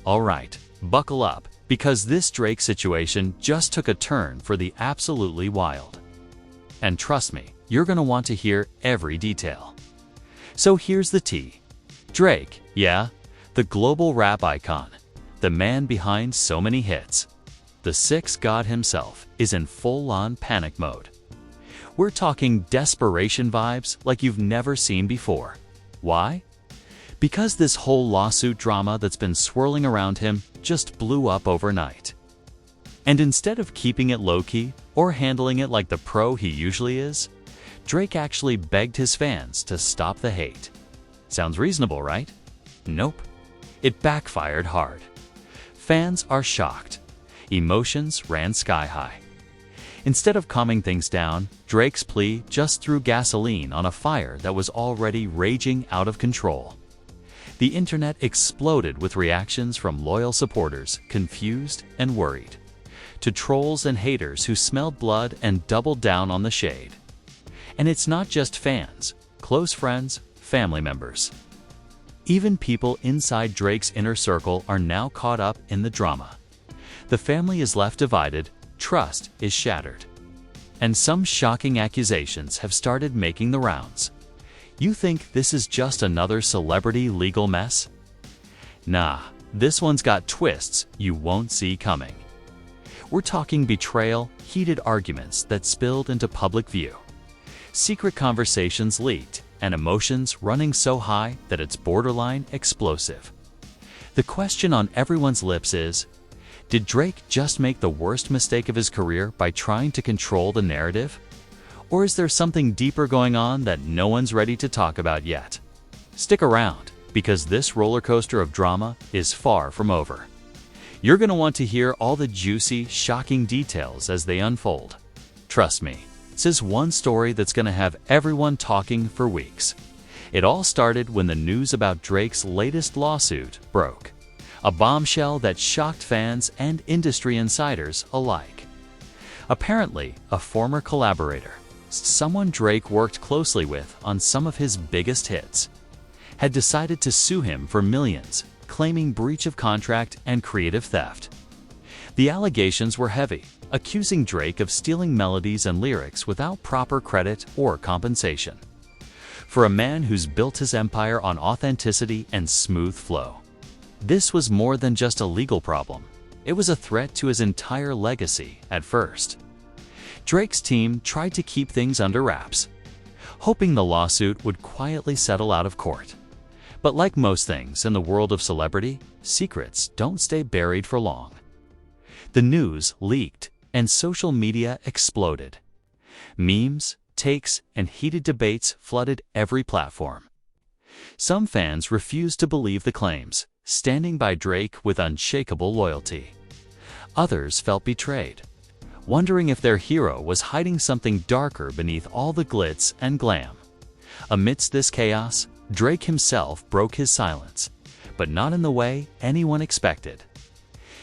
Alright, buckle up, because this Drake situation just took a turn for the absolutely wild. And trust me, you're gonna want to hear every detail. So here's the tea. Drake, yeah, the global rap icon, the man behind so many hits, the Six God himself, is in full-on panic mode. We're talking desperation vibes like you've never seen before. Why? Because this whole lawsuit drama that's been swirling around him just blew up overnight. And instead of keeping it low-key or handling it like the pro he usually is, Drake actually begged his fans to stop the hate. Sounds reasonable, right? Nope. It backfired hard. Fans are shocked. Emotions ran sky high. Instead of calming things down, Drake's plea just threw gasoline on a fire that was already raging out of control. The internet exploded with reactions from loyal supporters, confused and worried, to trolls and haters who smelled blood and doubled down on the shade. And it's not just fans, close friends, family members. Even people inside Drake's inner circle are now caught up in the drama. The family is left divided, trust is shattered. And some shocking accusations have started making the rounds. You think this is just another celebrity legal mess? Nah, this one's got twists you won't see coming. We're talking betrayal, heated arguments that spilled into public view, secret conversations leaked, and emotions running so high that it's borderline explosive. The question on everyone's lips is, did Drake just make the worst mistake of his career by trying to control the narrative? Or is there something deeper going on that no one's ready to talk about yet? Stick around, because this roller coaster of drama is far from over. You're going to want to hear all the juicy, shocking details as they unfold. Trust me, this is one story that's going to have everyone talking for weeks. It all started when the news about Drake's latest lawsuit broke. A bombshell that shocked fans and industry insiders alike. Apparently, a former collaborator, someone Drake worked closely with on some of his biggest hits, had decided to sue him for millions, claiming breach of contract and creative theft. The allegations were heavy, accusing Drake of stealing melodies and lyrics without proper credit or compensation. For a man who's built his empire on authenticity and smooth flow, this was more than just a legal problem. It was a threat to his entire legacy at first. Drake's team tried to keep things under wraps, hoping the lawsuit would quietly settle out of court. But like most things in the world of celebrity, secrets don't stay buried for long. The news leaked, and social media exploded. Memes, takes, and heated debates flooded every platform. Some fans refused to believe the claims, standing by Drake with unshakable loyalty. Others felt betrayed, wondering if their hero was hiding something darker beneath all the glitz and glam. Amidst this chaos, Drake himself broke his silence, but not in the way anyone expected.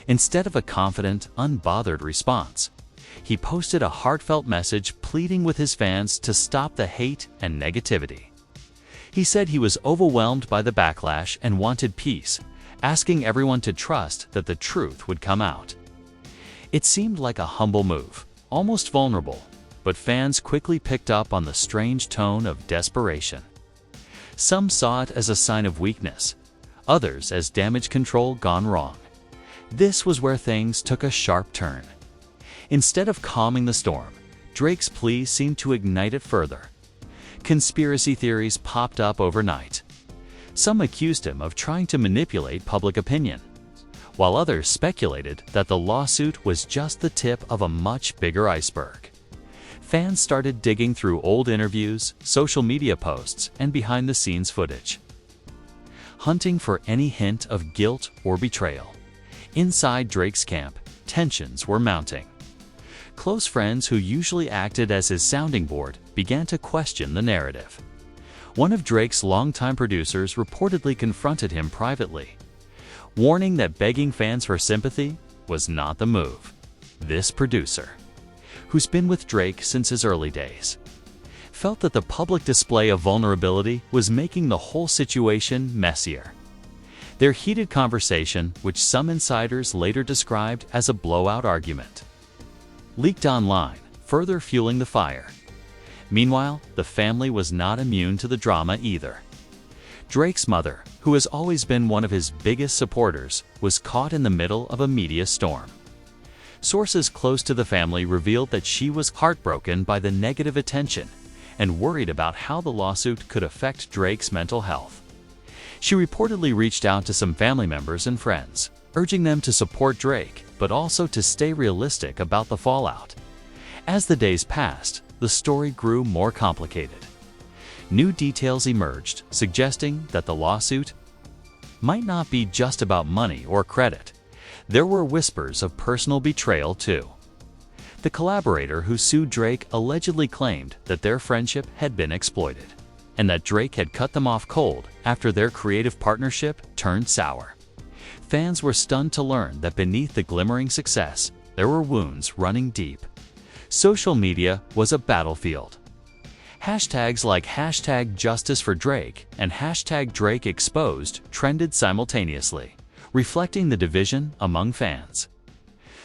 Instead of a confident, unbothered response, he posted a heartfelt message pleading with his fans to stop the hate and negativity. He said he was overwhelmed by the backlash and wanted peace, asking everyone to trust that the truth would come out. It seemed like a humble move, almost vulnerable, but fans quickly picked up on the strange tone of desperation. Some saw it as a sign of weakness, others as damage control gone wrong. This was where things took a sharp turn. Instead of calming the storm, Drake's plea seemed to ignite it further. Conspiracy theories popped up overnight. Some accused him of trying to manipulate public opinion, while others speculated that the lawsuit was just the tip of a much bigger iceberg. Fans started digging through old interviews, social media posts, and behind-the-scenes footage, hunting for any hint of guilt or betrayal. Inside Drake's camp, tensions were mounting. Close friends who usually acted as his sounding board began to question the narrative. One of Drake's longtime producers reportedly confronted him privately, warning that begging fans for sympathy was not the move. This producer, who's been with Drake since his early days, felt that the public display of vulnerability was making the whole situation messier. Their heated conversation, which some insiders later described as a blowout argument, leaked online, further fueling the fire. Meanwhile, the family was not immune to the drama either. Drake's mother, who has always been one of his biggest supporters, was caught in the middle of a media storm. Sources close to the family revealed that she was heartbroken by the negative attention and worried about how the lawsuit could affect Drake's mental health. She reportedly reached out to some family members and friends, urging them to support Drake, but also to stay realistic about the fallout. As the days passed, the story grew more complicated. New details emerged, suggesting that the lawsuit might not be just about money or credit. There were whispers of personal betrayal too. The collaborator who sued Drake allegedly claimed that their friendship had been exploited, and that Drake had cut them off cold after their creative partnership turned sour. Fans were stunned to learn that beneath the glimmering success, there were wounds running deep. Social media was a battlefield. Hashtags like #JusticeForDrake and #DrakeExposed trended simultaneously, reflecting the division among fans.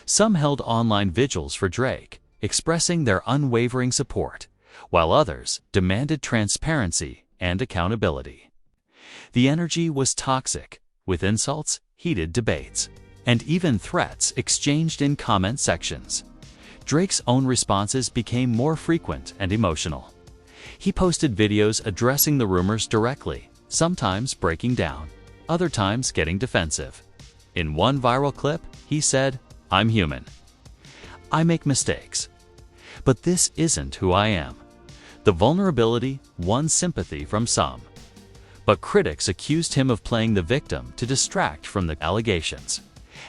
Some held online vigils for Drake, expressing their unwavering support, while others demanded transparency and accountability. The energy was toxic, with insults, heated debates, and even threats exchanged in comment sections. Drake's own responses became more frequent and emotional. He posted videos addressing the rumors directly, sometimes breaking down, other times getting defensive. In one viral clip, he said, "I'm human. I make mistakes. But this isn't who I am." The vulnerability won sympathy from some. But critics accused him of playing the victim to distract from the allegations.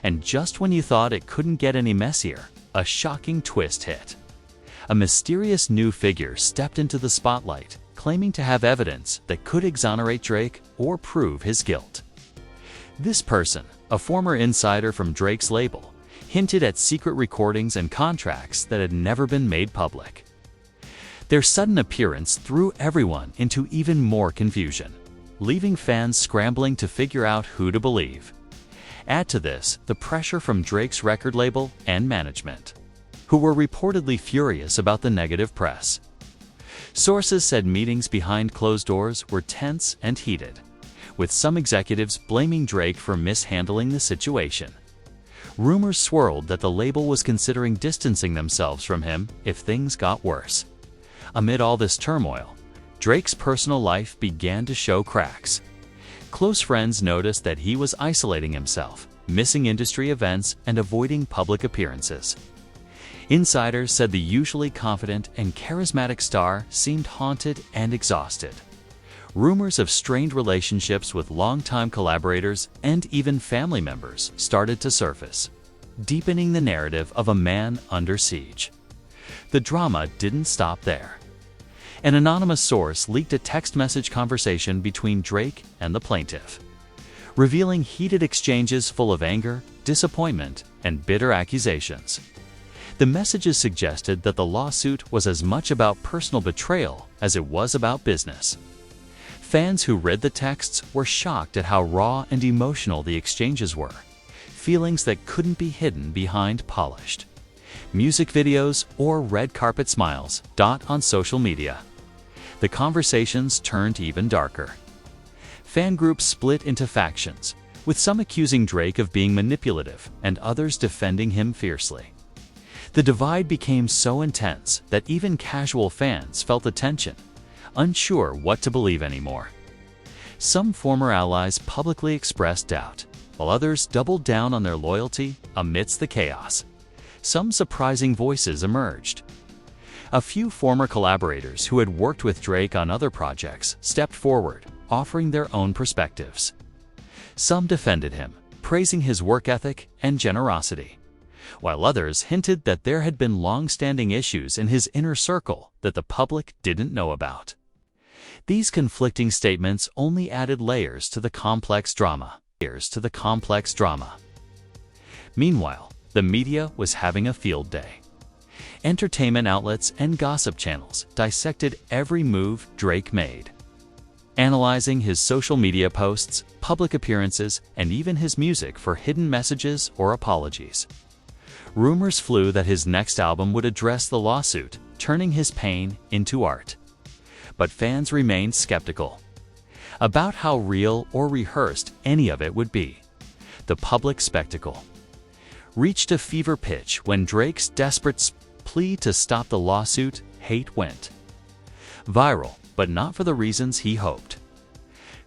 And just when you thought it couldn't get any messier, a shocking twist hit. A mysterious new figure stepped into the spotlight, claiming to have evidence that could exonerate Drake or prove his guilt. This person, a former insider from Drake's label, hinted at secret recordings and contracts that had never been made public. Their sudden appearance threw everyone into even more confusion, leaving fans scrambling to figure out who to believe. Add to this the pressure from Drake's record label and management, who were reportedly furious about the negative press. Sources said meetings behind closed doors were tense and heated, with some executives blaming Drake for mishandling the situation. Rumors swirled that the label was considering distancing themselves from him if things got worse. Amid all this turmoil, Drake's personal life began to show cracks. Close friends noticed that he was isolating himself, missing industry events, and avoiding public appearances. Insiders said the usually confident and charismatic star seemed haunted and exhausted. Rumors of strained relationships with longtime collaborators and even family members started to surface, deepening the narrative of a man under siege. The drama didn't stop there. An anonymous source leaked a text message conversation between Drake and the plaintiff, revealing heated exchanges full of anger, disappointment, and bitter accusations. The messages suggested that the lawsuit was as much about personal betrayal as it was about business. Fans who read the texts were shocked at how raw and emotional the exchanges were, feelings that couldn't be hidden behind polished music videos or red carpet smiles on social media. The conversations turned even darker. Fan groups split into factions, with some accusing Drake of being manipulative and others defending him fiercely. The divide became so intense that even casual fans felt the tension, unsure what to believe anymore. Some former allies publicly expressed doubt, while others doubled down on their loyalty amidst the chaos. Some surprising voices emerged. A few former collaborators who had worked with Drake on other projects stepped forward, offering their own perspectives. Some defended him, praising his work ethic and generosity, while others hinted that there had been long-standing issues in his inner circle that the public didn't know about. These conflicting statements only added layers to the complex drama. Meanwhile, the media was having a field day. Entertainment outlets and gossip channels dissected every move Drake made. analyzing his social media posts, public appearances, and even his music for hidden messages or apologies. Rumors flew that his next album would address the lawsuit, turning his pain into art. But fans remained skeptical about how real or rehearsed any of it would be. The public spectacle reached a fever pitch when Drake's desperate plea to stop the lawsuit hate went viral, but not for the reasons he hoped.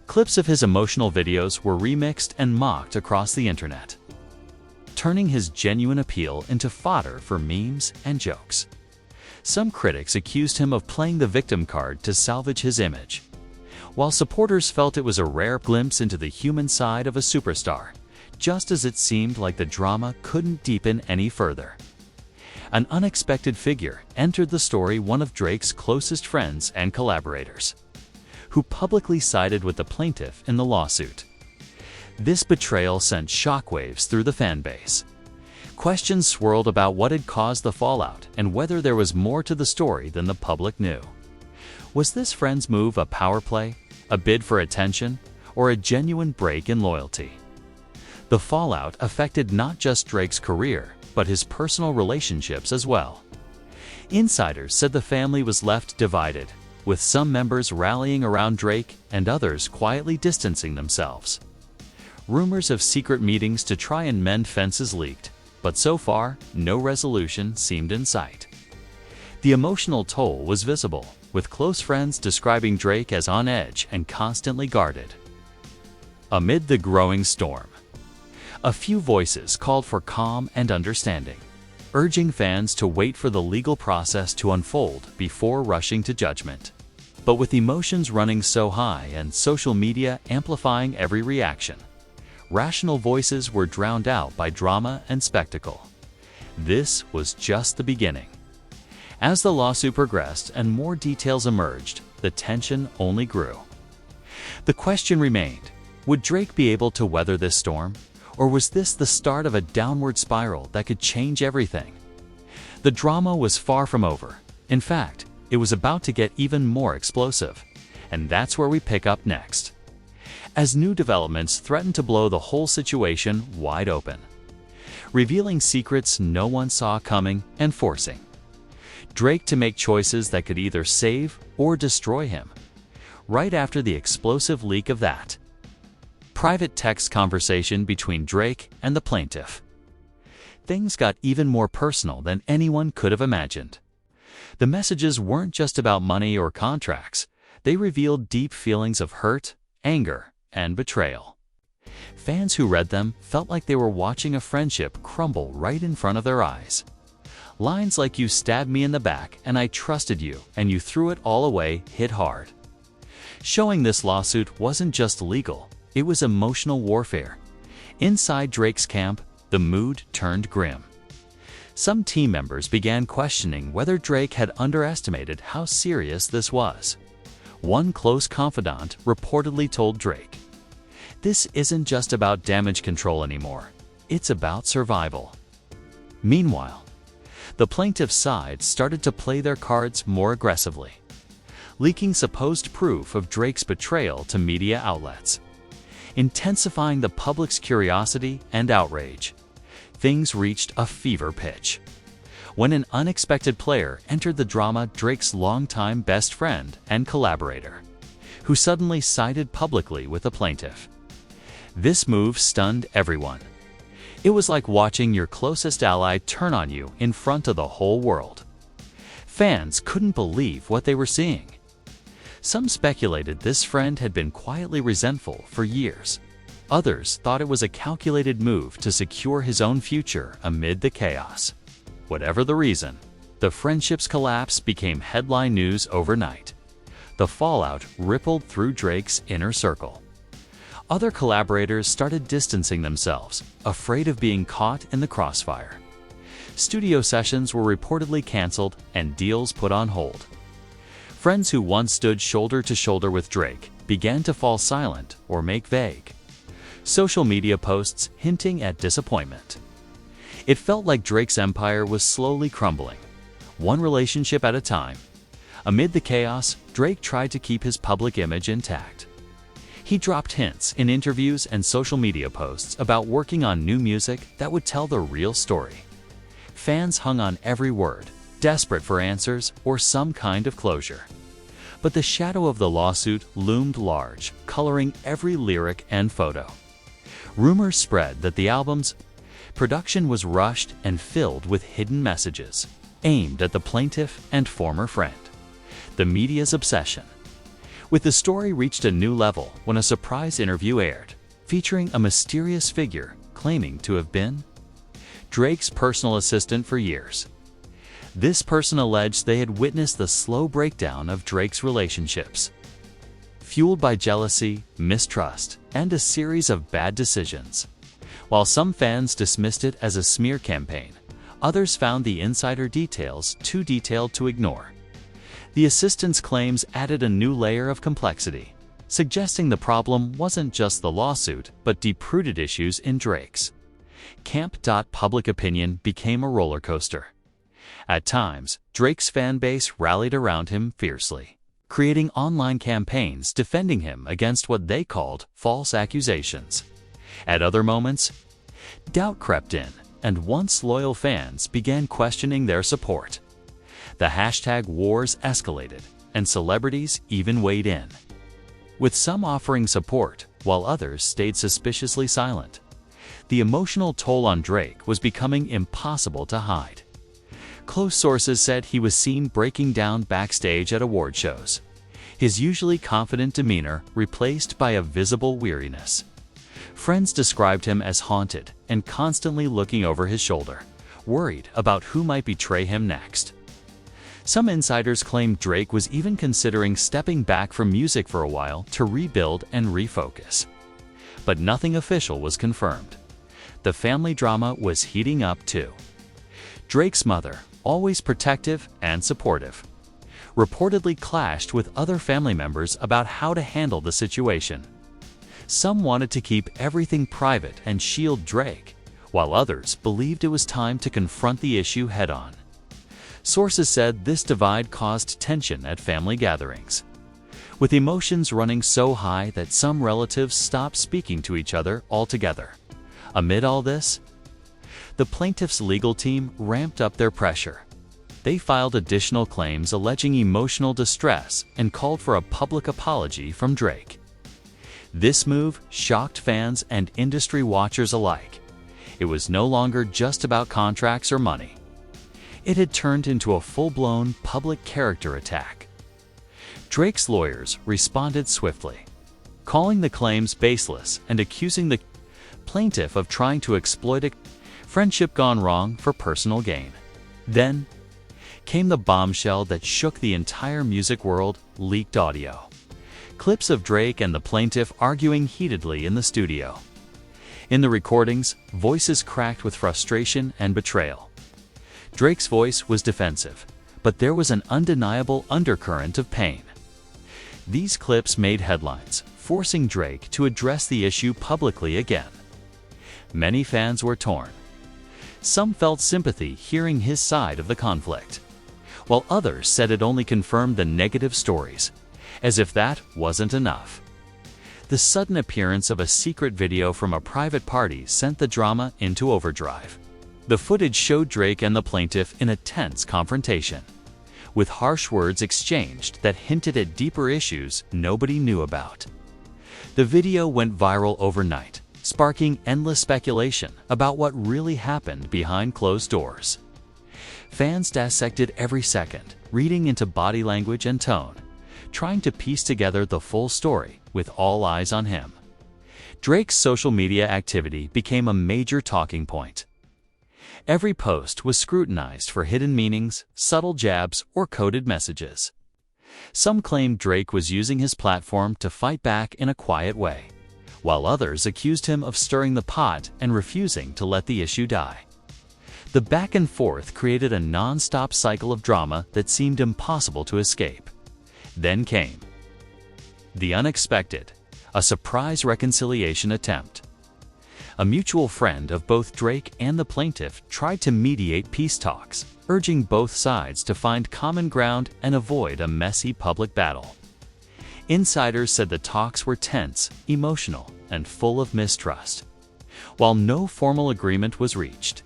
Clips of his emotional videos were remixed and mocked across the internet, turning his genuine appeal into fodder for memes and jokes. Some critics accused him of playing the victim card to salvage his image, while supporters felt it was a rare glimpse into the human side of a superstar, just as it seemed like the drama couldn't deepen any further. An unexpected figure entered the story, one of Drake's closest friends and collaborators, who publicly sided with the plaintiff in the lawsuit. This betrayal sent shockwaves through the fanbase. Questions swirled about what had caused the fallout and whether there was more to the story than the public knew. Was this friend's move a power play, a bid for attention, or a genuine break in loyalty? The fallout affected not just Drake's career, but his personal relationships as well. Insiders said the family was left divided, with some members rallying around Drake and others quietly distancing themselves. Rumors of secret meetings to try and mend fences leaked, but so far, no resolution seemed in sight. The emotional toll was visible, with close friends describing Drake as on edge and constantly guarded. Amid the growing storm, a few voices called for calm and understanding, urging fans to wait for the legal process to unfold before rushing to judgment. But with emotions running so high and social media amplifying every reaction, rational voices were drowned out by drama and spectacle. This was just the beginning. As the lawsuit progressed and more details emerged, the tension only grew. The question remained, would Drake be able to weather this storm? Or was this the start of a downward spiral that could change everything? The drama was far from over. In fact, it was about to get even more explosive. And that's where we pick up next, as new developments threatened to blow the whole situation wide open, revealing secrets no one saw coming and forcing Drake to make choices that could either save or destroy him. Right after the explosive leak of that private text conversation between Drake and the plaintiff, things got even more personal than anyone could have imagined. The messages weren't just about money or contracts. They revealed deep feelings of hurt, anger, and betrayal. Fans who read them felt like they were watching a friendship crumble right in front of their eyes. Lines like "you stabbed me in the back and I trusted you and you threw it all away" hit hard, showing this lawsuit wasn't just legal, it was emotional warfare. Inside Drake's camp, the mood turned grim. Some team members began questioning whether Drake had underestimated how serious this was. One close confidant reportedly told Drake, "This isn't just about damage control anymore, it's about survival." Meanwhile, the plaintiff's side started to play their cards more aggressively, leaking supposed proof of Drake's betrayal to media outlets, intensifying the public's curiosity and outrage. Things reached a fever pitch when an unexpected player entered the drama, Drake's longtime best friend and collaborator, who suddenly sided publicly with the plaintiff. This move stunned everyone. It was like watching your closest ally turn on you in front of the whole world. Fans couldn't believe what they were seeing. Some speculated this friend had been quietly resentful for years. Others thought it was a calculated move to secure his own future amid the chaos. Whatever the reason, the friendship's collapse became headline news overnight. The fallout rippled through Drake's inner circle. Other collaborators started distancing themselves, afraid of being caught in the crossfire. Studio sessions were reportedly canceled and deals put on hold. Friends who once stood shoulder to shoulder with Drake began to fall silent or make vague social media posts hinting at disappointment. It felt like Drake's empire was slowly crumbling, one relationship at a time. Amid the chaos, Drake tried to keep his public image intact. He dropped hints in interviews and social media posts about working on new music that would tell the real story. Fans hung on every word, desperate for answers or some kind of closure. But the shadow of the lawsuit loomed large, coloring every lyric and photo. Rumors spread that the album's production was rushed and filled with hidden messages, aimed at the plaintiff and former friend. The media's obsession with the story reached a new level when a surprise interview aired, featuring a mysterious figure claiming to have been Drake's personal assistant for years. This person alleged they had witnessed the slow breakdown of Drake's relationships, fueled by jealousy, mistrust, and a series of bad decisions. While some fans dismissed it as a smear campaign, others found the insider details too detailed to ignore. The assistant's claims added a new layer of complexity, suggesting the problem wasn't just the lawsuit but deep-rooted issues in Drake's camp. Public opinion became a roller coaster. At times, Drake's fan base rallied around him fiercely, creating online campaigns defending him against what they called false accusations. At other moments, doubt crept in, and once loyal fans began questioning their support. The hashtag wars escalated, and celebrities even weighed in, with some offering support while others stayed suspiciously silent. The emotional toll on Drake was becoming impossible to hide. Close sources said he was seen breaking down backstage at award shows, his usually confident demeanor replaced by a visible weariness. Friends described him as haunted and constantly looking over his shoulder, worried about who might betray him next. Some insiders claimed Drake was even considering stepping back from music for a while to rebuild and refocus. But nothing official was confirmed. The family drama was heating up too. Drake's mother, always protective and supportive, reportedly clashed with other family members about how to handle the situation. Some wanted to keep everything private and shield Drake, while others believed it was time to confront the issue head-on. Sources said this divide caused tension at family gatherings, with emotions running so high that some relatives stopped speaking to each other altogether. Amid all this, the plaintiff's legal team ramped up their pressure. They filed additional claims alleging emotional distress and called for a public apology from Drake. This move shocked fans and industry watchers alike. It was no longer just about contracts or money. It had turned into a full-blown public character attack. Drake's lawyers responded swiftly, calling the claims baseless and accusing the plaintiff of trying to exploit a friendship gone wrong for personal gain. Then came the bombshell that shook the entire music world: leaked audio. Clips of Drake and the plaintiff arguing heatedly in the studio. In the recordings, voices cracked with frustration and betrayal. Drake's voice was defensive, but there was an undeniable undercurrent of pain. These clips made headlines, forcing Drake to address the issue publicly again. Many fans were torn. Some felt sympathy hearing his side of the conflict, while others said it only confirmed the negative stories, as if that wasn't enough. The sudden appearance of a secret video from a private party sent the drama into overdrive. The footage showed Drake and the plaintiff in a tense confrontation, with harsh words exchanged that hinted at deeper issues nobody knew about. The video went viral overnight, sparking endless speculation about what really happened behind closed doors. Fans dissected every second, reading into body language and tone, trying to piece together the full story with all eyes on him. Drake's social media activity became a major talking point. Every post was scrutinized for hidden meanings, subtle jabs, or coded messages. Some claimed Drake was using his platform to fight back in a quiet way, while others accused him of stirring the pot and refusing to let the issue die. The back and forth created a non-stop cycle of drama that seemed impossible to escape. Then came the unexpected, a surprise reconciliation attempt. A mutual friend of both Drake and the plaintiff tried to mediate peace talks, urging both sides to find common ground and avoid a messy public battle. Insiders said the talks were tense, emotional, and full of mistrust. While no formal agreement was reached,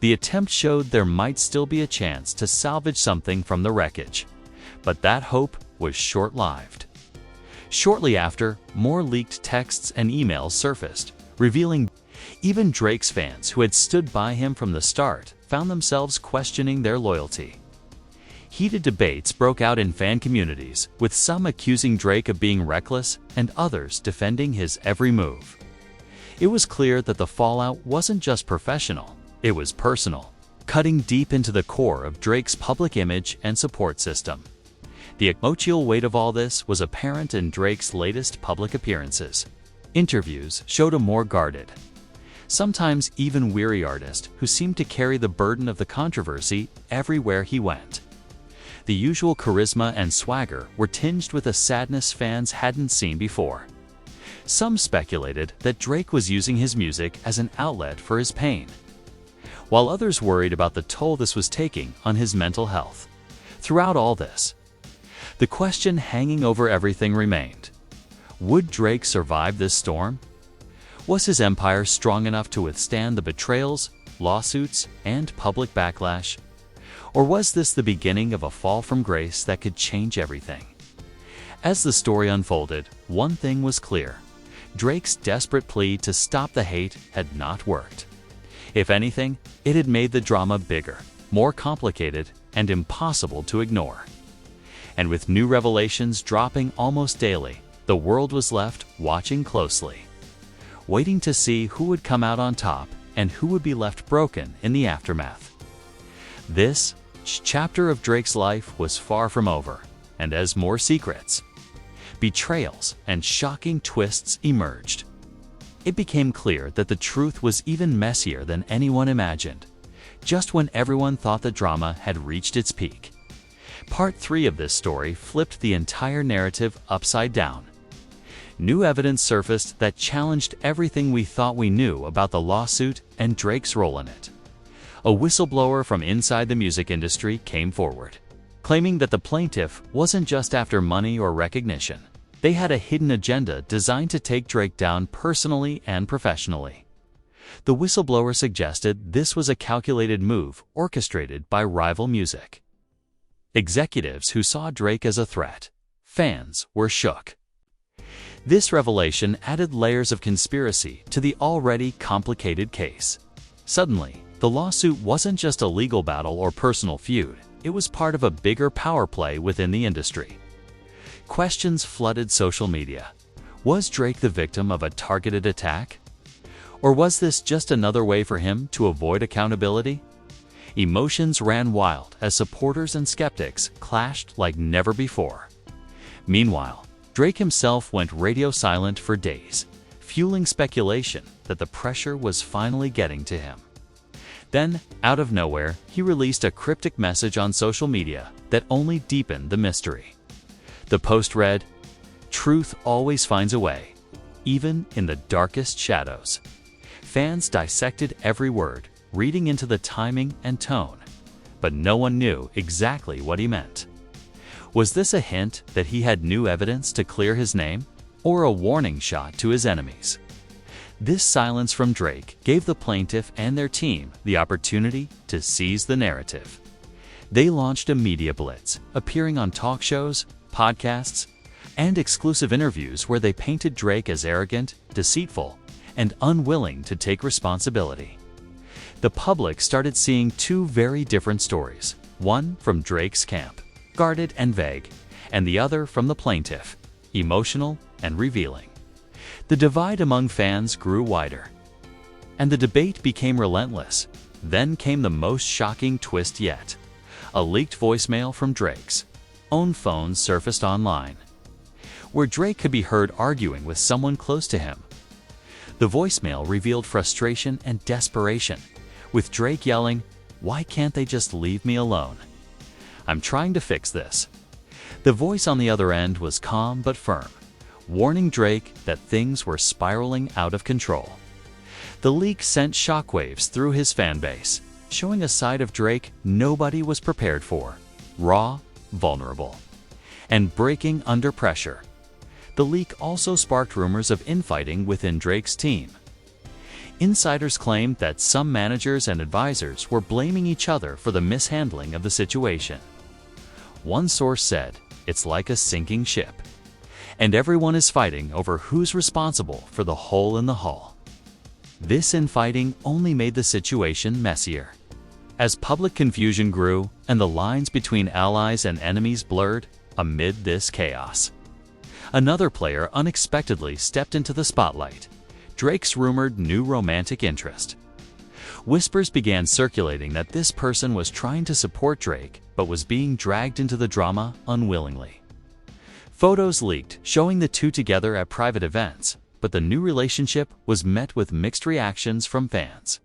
the attempt showed there might still be a chance to salvage something from the wreckage. But that hope was short-lived. Shortly after, more leaked texts and emails surfaced, revealing even Drake's fans who had stood by him from the start found themselves questioning their loyalty. Heated debates broke out in fan communities, with some accusing Drake of being reckless and others defending his every move. It was clear that the fallout wasn't just professional, it was personal, cutting deep into the core of Drake's public image and support system. The emotional weight of all this was apparent in Drake's latest public appearances. Interviews showed a more guarded, sometimes even weary artist who seemed to carry the burden of the controversy everywhere he went. The usual charisma and swagger were tinged with a sadness fans hadn't seen before. Some speculated that Drake was using his music as an outlet for his pain, while others worried about the toll this was taking on his mental health. Throughout all this, the question hanging over everything remained: would Drake survive this storm? Was his empire strong enough to withstand the betrayals, lawsuits, and public backlash? Or was this the beginning of a fall from grace that could change everything? As the story unfolded, one thing was clear: Drake's desperate plea to stop the hate had not worked. If anything, it had made the drama bigger, more complicated, and impossible to ignore. And with new revelations dropping almost daily, the world was left watching closely, waiting to see who would come out on top and who would be left broken in the aftermath. This chapter of Drake's life was far from over, and as more secrets, betrayals, and shocking twists emerged, it became clear that the truth was even messier than anyone imagined, just when everyone thought the drama had reached its peak. Part 3 of this story flipped the entire narrative upside down. New evidence surfaced that challenged everything we thought we knew about the lawsuit and Drake's role in it. A whistleblower from inside the music industry came forward, claiming that the plaintiff wasn't just after money or recognition. They had a hidden agenda designed to take Drake down personally and professionally. The whistleblower suggested this was a calculated move orchestrated by rival music executives who saw Drake as a threat. Fans were shook. This revelation added layers of conspiracy to the already complicated case. Suddenly, the lawsuit wasn't just a legal battle or personal feud, it was part of a bigger power play within the industry. Questions flooded social media. Was Drake the victim of a targeted attack? Or was this just another way for him to avoid accountability? Emotions ran wild as supporters and skeptics clashed like never before. Meanwhile, Drake himself went radio silent for days, fueling speculation that the pressure was finally getting to him. Then, out of nowhere, he released a cryptic message on social media that only deepened the mystery. The post read, "Truth always finds a way, even in the darkest shadows." Fans dissected every word, reading into the timing and tone, but no one knew exactly what he meant. Was this a hint that he had new evidence to clear his name, or a warning shot to his enemies? This silence from Drake gave the plaintiff and their team the opportunity to seize the narrative. They launched a media blitz, appearing on talk shows, podcasts, and exclusive interviews where they painted Drake as arrogant, deceitful, and unwilling to take responsibility. The public started seeing two very different stories, one from Drake's camp, guarded and vague, and the other from the plaintiff, emotional and revealing. The divide among fans grew wider, and the debate became relentless. Then came the most shocking twist yet. A leaked voicemail from Drake's own phone surfaced online, where Drake could be heard arguing with someone close to him. The voicemail revealed frustration and desperation, with Drake yelling, "Why can't they just leave me alone? I'm trying to fix this." The voice on the other end was calm but firm, warning Drake that things were spiraling out of control. The leak sent shockwaves through his fan base, showing a side of Drake nobody was prepared for: raw, vulnerable, and breaking under pressure. The leak also sparked rumors of infighting within Drake's team. Insiders claimed that some managers and advisors were blaming each other for the mishandling of the situation. One source said, "It's like a sinking ship, and everyone is fighting over who's responsible for the hole in the hull." This infighting only made the situation messier. As public confusion grew and the lines between allies and enemies blurred amid this chaos, another player unexpectedly stepped into the spotlight: Drake's rumored new romantic interest. Whispers began circulating that this person was trying to support Drake but was being dragged into the drama unwillingly. Photos leaked showing the two together at private events, but the new relationship was met with mixed reactions from fans.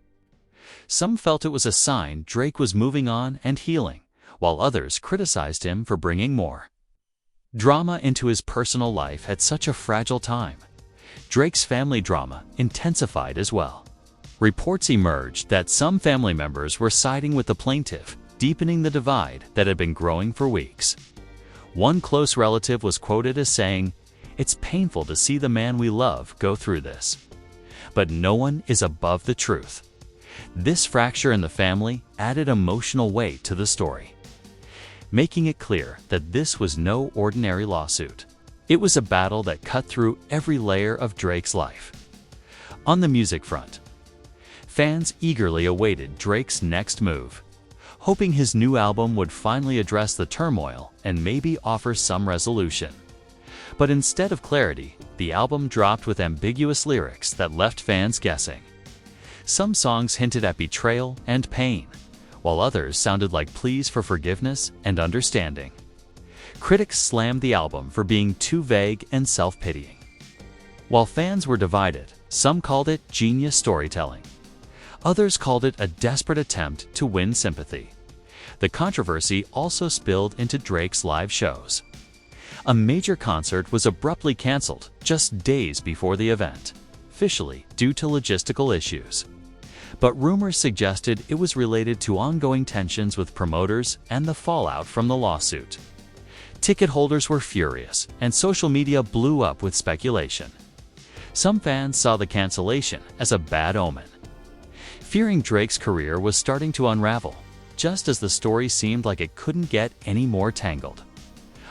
Some felt it was a sign Drake was moving on and healing, while others criticized him for bringing more drama into his personal life at such a fragile time. Drake's family drama intensified as well. Reports emerged that some family members were siding with the plaintiff, deepening the divide that had been growing for weeks. One close relative was quoted as saying, "It's painful to see the man we love go through this. But no one is above the truth." This fracture in the family added emotional weight to the story, making it clear that this was no ordinary lawsuit. It was a battle that cut through every layer of Drake's life. On the music front, fans eagerly awaited Drake's next move, hoping his new album would finally address the turmoil and maybe offer some resolution. But instead of clarity, the album dropped with ambiguous lyrics that left fans guessing. Some songs hinted at betrayal and pain, while others sounded like pleas for forgiveness and understanding. Critics slammed the album for being too vague and self-pitying. While fans were divided, some called it genius storytelling. Others called it a desperate attempt to win sympathy. The controversy also spilled into Drake's live shows. A major concert was abruptly canceled just days before the event, officially due to logistical issues. But rumors suggested it was related to ongoing tensions with promoters and the fallout from the lawsuit. Ticket holders were furious, and social media blew up with speculation. Some fans saw the cancellation as a bad omen, fearing Drake's career was starting to unravel, just as the story seemed like it couldn't get any more tangled.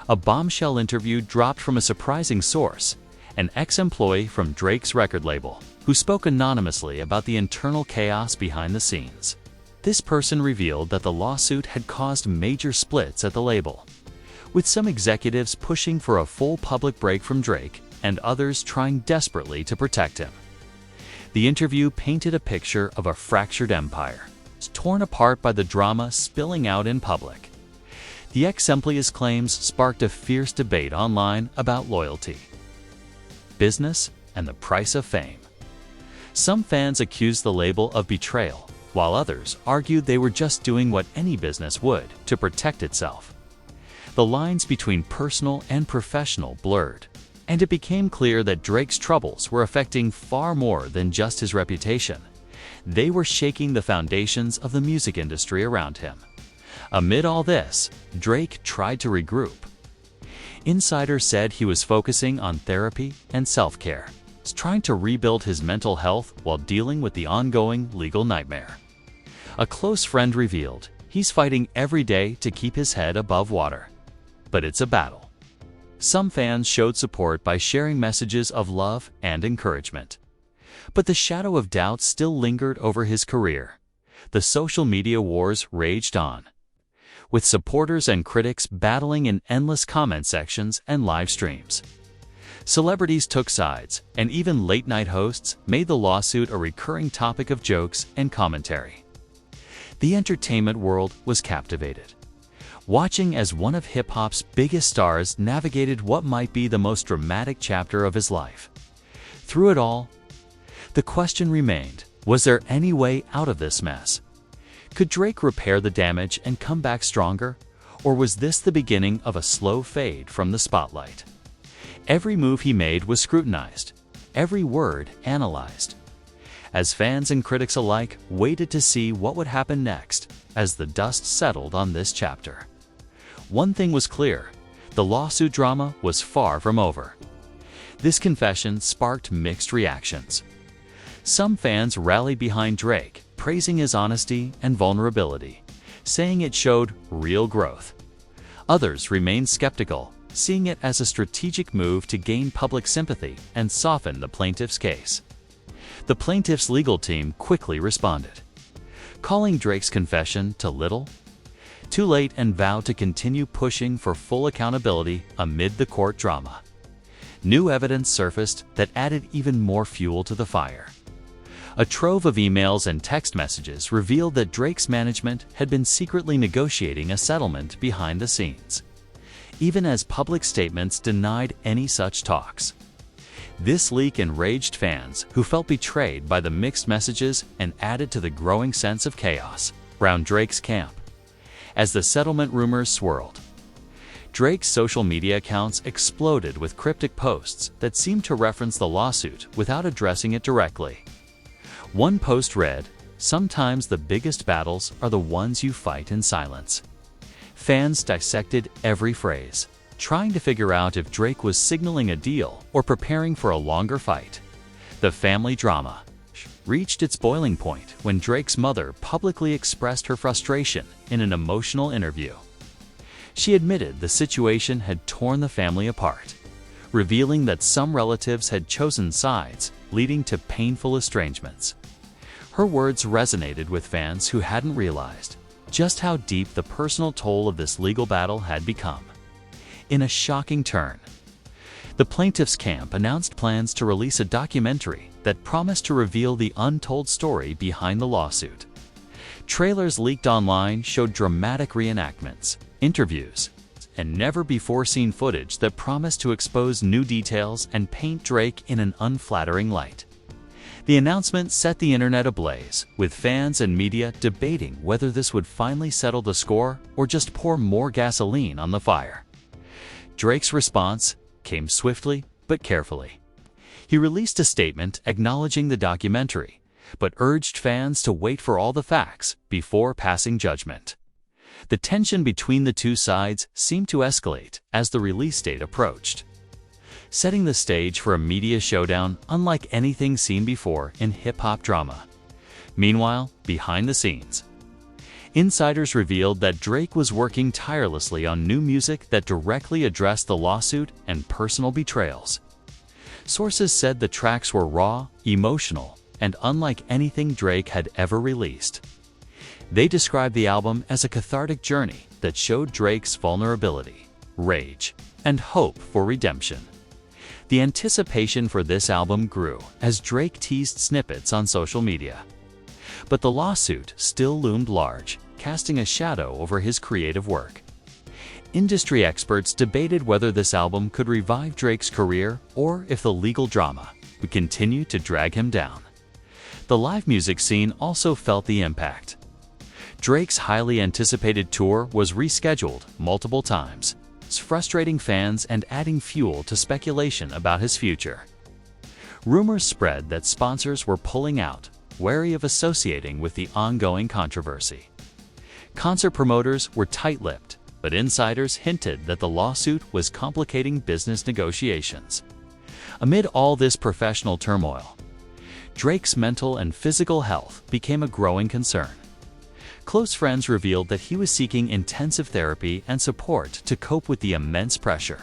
A bombshell interview dropped from a surprising source, an ex-employee from Drake's record label, who spoke anonymously about the internal chaos behind the scenes. This person revealed that the lawsuit had caused major splits at the label, with some executives pushing for a full public break from Drake and others trying desperately to protect him. The interview painted a picture of a fractured empire, torn apart by the drama spilling out in public. The ex-employee's claims sparked a fierce debate online about loyalty, business, and the price of fame. Some fans accused the label of betrayal, while others argued they were just doing what any business would to protect itself. The lines between personal and professional blurred, and it became clear that Drake's troubles were affecting far more than just his reputation. They were shaking the foundations of the music industry around him. Amid all this, Drake tried to regroup. Insiders said he was focusing on therapy and self-care, trying to rebuild his mental health while dealing with the ongoing legal nightmare. A close friend revealed he's fighting every day to keep his head above water. But it's a battle. Some fans showed support by sharing messages of love and encouragement. But the shadow of doubt still lingered over his career. The social media wars raged on, with supporters and critics battling in endless comment sections and live streams. Celebrities took sides, and even late-night hosts made the lawsuit a recurring topic of jokes and commentary. The entertainment world was captivated, watching as one of hip-hop's biggest stars navigated what might be the most dramatic chapter of his life. Through it all, the question remained, was there any way out of this mess? Could Drake repair the damage and come back stronger, or was this the beginning of a slow fade from the spotlight? Every move he made was scrutinized, every word analyzed. as fans and critics alike waited to see what would happen next as the dust settled on this chapter. One thing was clear: the lawsuit drama was far from over. This confession sparked mixed reactions. Some fans rallied behind Drake, praising his honesty and vulnerability, saying it showed real growth. Others remained skeptical, seeing it as a strategic move to gain public sympathy and soften the plaintiff's case. The plaintiff's legal team quickly responded, calling Drake's confession too little, too late, and vowed to continue pushing for full accountability amid the court drama. New evidence surfaced that added even more fuel to the fire. A trove of emails and text messages revealed that Drake's management had been secretly negotiating a settlement behind the scenes, even as public statements denied any such talks. This leak enraged fans who felt betrayed by the mixed messages and added to the growing sense of chaos around Drake's camp. As the settlement rumors swirled, Drake's social media accounts exploded with cryptic posts that seemed to reference the lawsuit without addressing it directly. One post read, "Sometimes the biggest battles are the ones you fight in silence." Fans dissected every phrase, trying to figure out if Drake was signaling a deal or preparing for a longer fight. The family drama reached its boiling point when Drake's mother publicly expressed her frustration in an emotional interview. She admitted the situation had torn the family apart, revealing that some relatives had chosen sides, leading to painful estrangements. Her words resonated with fans who hadn't realized just how deep the personal toll of this legal battle had become. In a shocking turn, the plaintiff's camp announced plans to release a documentary that promised to reveal the untold story behind the lawsuit. Trailers leaked online showed dramatic reenactments, interviews, and never-before-seen footage that promised to expose new details and paint Drake in an unflattering light. The announcement set the internet ablaze, with fans and media debating whether this would finally settle the score or just pour more gasoline on the fire. Drake's response came swiftly but carefully. He released a statement acknowledging the documentary, but urged fans to wait for all the facts before passing judgment. The tension between the two sides seemed to escalate as the release date approached, setting the stage for a media showdown unlike anything seen before in hip-hop drama. Meanwhile, behind the scenes, insiders revealed that Drake was working tirelessly on new music that directly addressed the lawsuit and personal betrayals. Sources said the tracks were raw, emotional, and unlike anything Drake had ever released. They described the album as a cathartic journey that showed Drake's vulnerability, rage, and hope for redemption. The anticipation for this album grew as Drake teased snippets on social media. But the lawsuit still loomed large, casting a shadow over his creative work. Industry experts debated whether this album could revive Drake's career or if the legal drama would continue to drag him down. The live music scene also felt the impact. Drake's highly anticipated tour was rescheduled multiple times, frustrating fans and adding fuel to speculation about his future. Rumors spread that sponsors were pulling out, wary of associating with the ongoing controversy. Concert promoters were tight-lipped, but insiders hinted that the lawsuit was complicating business negotiations. Amid all this professional turmoil, Drake's mental and physical health became a growing concern. Close friends revealed that he was seeking intensive therapy and support to cope with the immense pressure.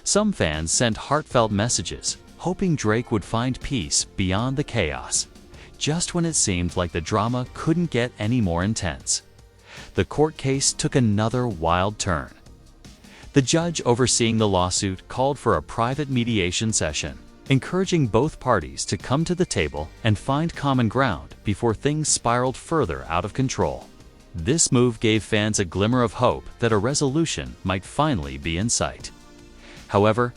Some fans sent heartfelt messages, hoping Drake would find peace beyond the chaos, just when it seemed like the drama couldn't get any more intense. The court case took another wild turn. The judge overseeing the lawsuit called for a private mediation session, encouraging both parties to come to the table and find common ground before things spiraled further out of control. This move gave fans a glimmer of hope that a resolution might finally be in sight. However,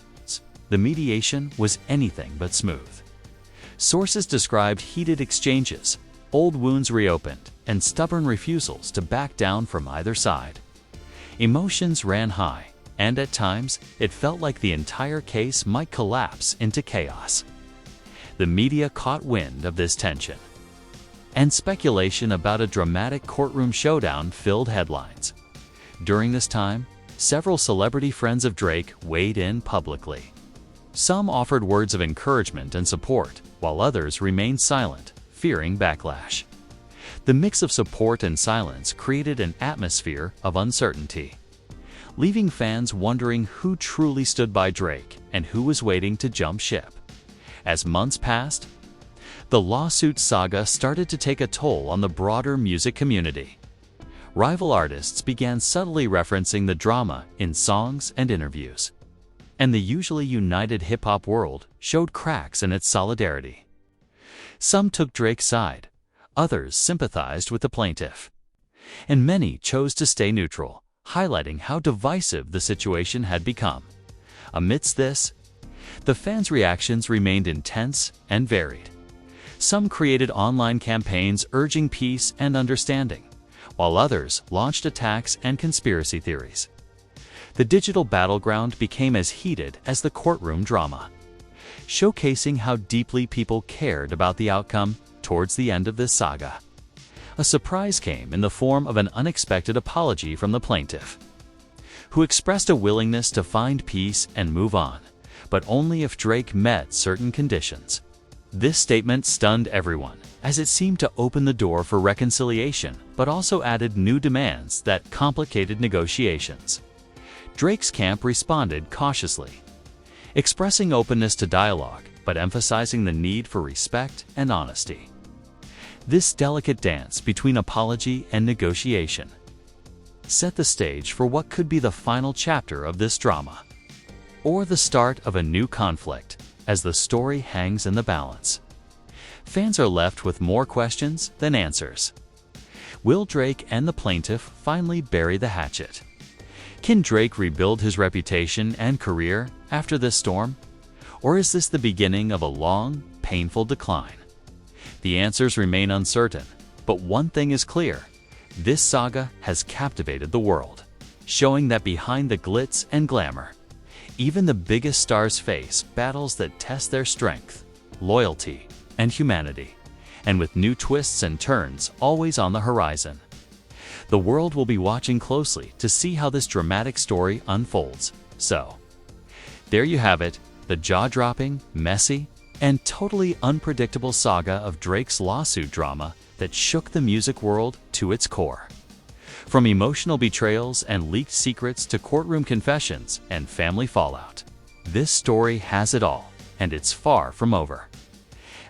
the mediation was anything but smooth. Sources described heated exchanges, old wounds reopened, and stubborn refusals to back down from either side. Emotions ran high, and at times, it felt like the entire case might collapse into chaos. The media caught wind of this tension, and speculation about a dramatic courtroom showdown filled headlines. During this time, several celebrity friends of Drake weighed in publicly. Some offered words of encouragement and support, while others remained silent, fearing backlash. The mix of support and silence created an atmosphere of uncertainty, leaving fans wondering who truly stood by Drake and who was waiting to jump ship. As months passed, the lawsuit saga started to take a toll on the broader music community. Rival artists began subtly referencing the drama in songs and interviews, and the usually united hip-hop world showed cracks in its solidarity. Some took Drake's side, others sympathized with the plaintiff, and many chose to stay neutral, highlighting how divisive the situation had become. Amidst this, the fans' reactions remained intense and varied. Some created online campaigns urging peace and understanding, while others launched attacks and conspiracy theories. The digital battleground became as heated as the courtroom drama, showcasing how deeply people cared about the outcome towards the end of this saga. A surprise came in the form of an unexpected apology from the plaintiff, who expressed a willingness to find peace and move on, but only if Drake met certain conditions. This statement stunned everyone, as it seemed to open the door for reconciliation, but also added new demands that complicated negotiations. Drake's camp responded cautiously, expressing openness to dialogue, but emphasizing the need for respect and honesty. This delicate dance between apology and negotiation set the stage for what could be the final chapter of this drama, or the start of a new conflict, as the story hangs in the balance. Fans are left with more questions than answers. Will Drake and the plaintiff finally bury the hatchet? Can Drake rebuild his reputation and career after this storm? Or is this the beginning of a long, painful decline? The answers remain uncertain, but one thing is clear: this saga has captivated the world, showing that behind the glitz and glamour, even the biggest stars face battles that test their strength, loyalty, and humanity, and with new twists and turns always on the horizon. The world will be watching closely to see how this dramatic story unfolds. So, there you have it, the jaw-dropping, messy, and totally unpredictable saga of Drake's lawsuit drama that shook the music world to its core. From emotional betrayals and leaked secrets to courtroom confessions and family fallout, this story has it all, and it's far from over.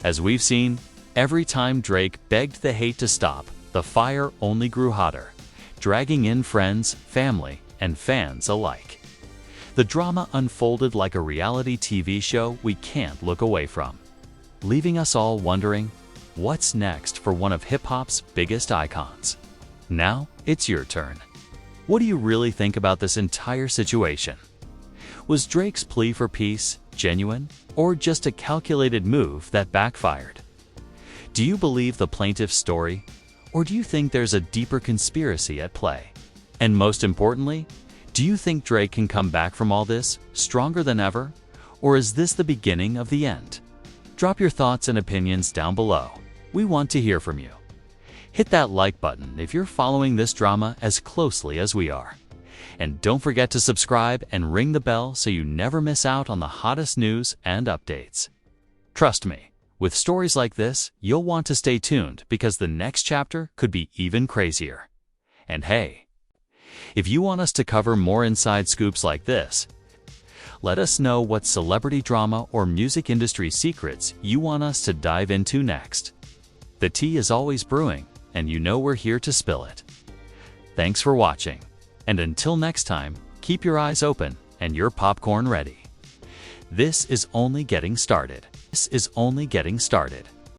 As we've seen, every time Drake begged the hate to stop, the fire only grew hotter, dragging in friends, family, and fans alike. The drama unfolded like a reality TV show we can't look away from, leaving us all wondering, what's next for one of hip-hop's biggest icons? Now, it's your turn. What do you really think about this entire situation? Was Drake's plea for peace genuine, or just a calculated move that backfired? Do you believe the plaintiff's story, or do you think there's a deeper conspiracy at play? And most importantly, do you think Drake can come back from all this stronger than ever, or is this the beginning of the end? Drop your thoughts and opinions down below. We want to hear from you. Hit that like button if you're following this drama as closely as we are. And don't forget to subscribe and ring the bell so you never miss out on the hottest news and updates. Trust me, with stories like this, you'll want to stay tuned because the next chapter could be even crazier. And hey, if you want us to cover more inside scoops like this, let us know what celebrity drama or music industry secrets you want us to dive into next. The tea is always brewing, and you know we're here to spill it. Thanks for watching, and until next time, keep your eyes open and your popcorn ready. This is only getting started.